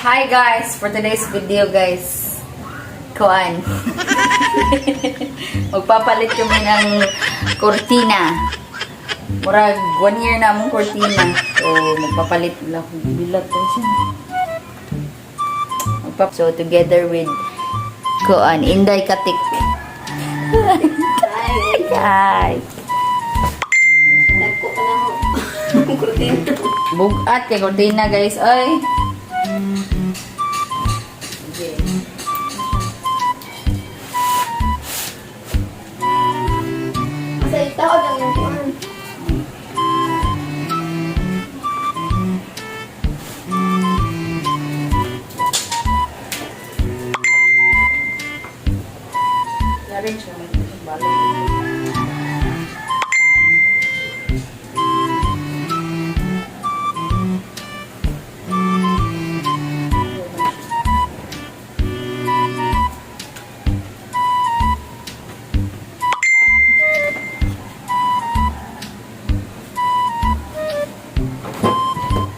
Hi guys, for today's video guys, kuan. Magpapalit kami ng kortina. Murag 1 year na mong kortina. So magpapalit lang bilat po siya. So together with kuan, Inday Katik. Hi guys. Nagko pa na ho. Kortina. Bugat kay kortina guys, ay. Sa itaw lang yung kuhan. Arrange naman yung balot.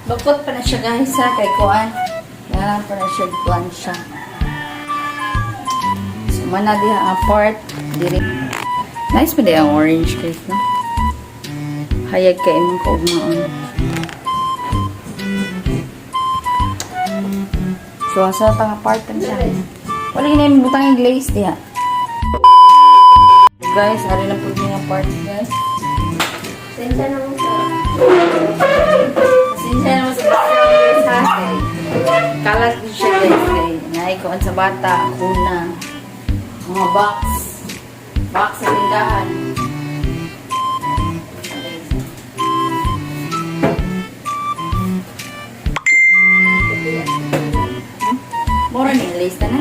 Bakot pa na siya guys ha, kay kuan. Yan pa na siya kuan siya. So mana diha ang part diri. Nice pa diha ang orange guys no. Hayag kay imong kaugmaon. So asa ta nga part kan siya. Wala gina imong butang yung glaze diha. Guys, ari na pud nga part guys. Sensya na mo sa... Sinsya naman sa background guys ha. Kalat din siya guys. Naikuan sa bata. Kuna. Mga box. Box sa tindahan. Mora ni list na.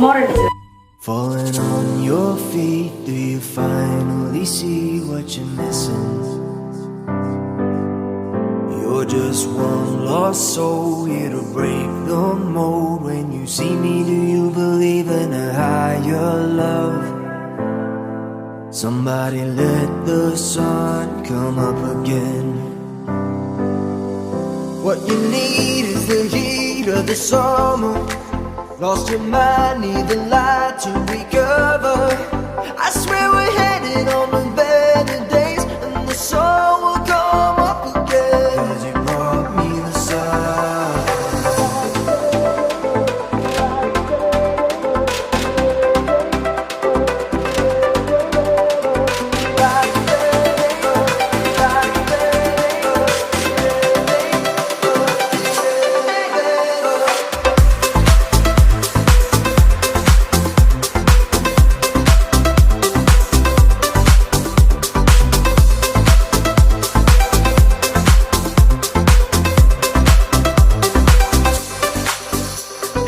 Mora ni. Falling on your feet, do you finally see what you're missing? You're just one lost soul here to break the mold. When you see me, do you believe in a higher love? Somebody let the sun come up again. What you need is the heat of the summer. Lost your mind, need the light to recover. I swear we're headed on the better days, and the sun will come up again. 'Cause you brought me the sun.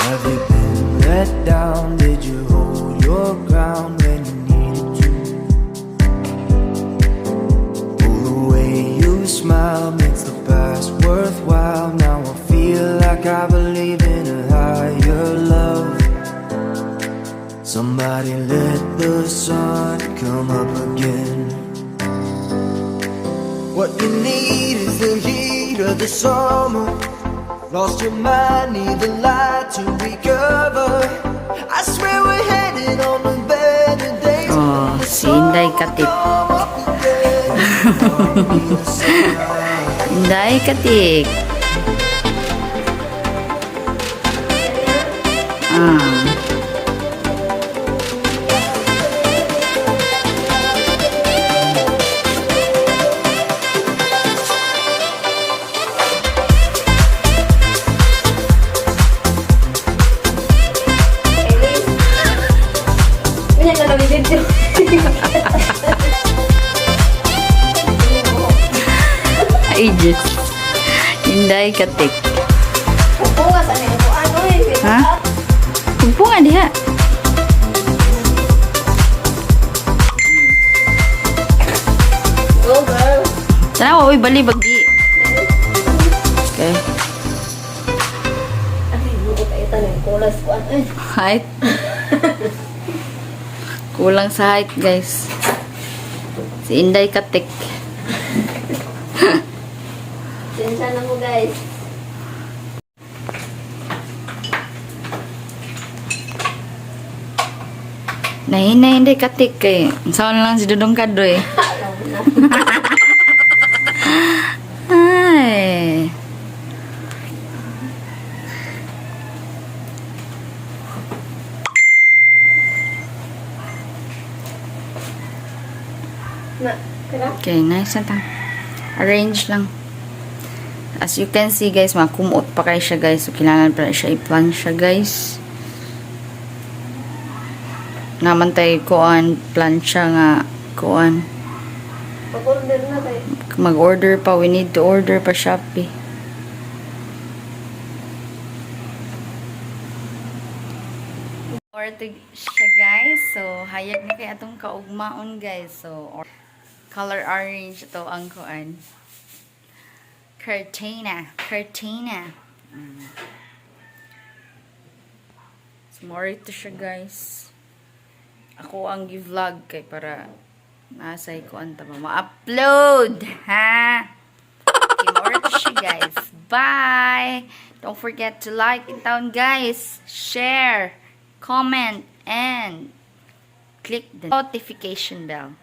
Have you been let down? Did you hold your ground when you needed to? Oh, the way you smile makes the past worthwhile. Now I feel like I believe in a higher love. Somebody let the sun come up again. What you need is the heat of the summer. Lost your mind, need the light to recover. I swear we're headed on the better days. Oh, si Inday Katik. Inday Katik. Ganyan na lang yung video. Ay, Diyos. Inday Katik. Pupunga sa nila ko. Ano eh. Ha? Pugpo nga diha. Go girl. Tanawa, uy, bali, bagi. Okay. Ay, buko tayo tanong. Kulas ko. Ay. Height. Kulang sa height, guys. Si Inday Katik. Sensya na mo guys. Nahinay, hindi katik kay. Saan lang si Dudong Kadoy. Alam mo na. Ay. Na, kaya? Okay, nice na ta. Arrange lang. As you can see guys, makumot pa kayo siya guys. So, kailangan pa siya i-plan siya guys. Naman tayo kuan, plan siya nga kuan. Pag-order na tayo. Mag-order pa. We need to order pa Shopee. Order siya guys. So, hayag na kay atong kaugmaon guys. So, color orange ito ang kuan. Cortina. Cortina. So, more ito siya guys. Ako ang gi-vlog kay para nasay ko anta ba ma-upload. Ha? Okay, more ito siya guys. Bye! Don't forget to like it down guys. Share, comment, and click the notification bell.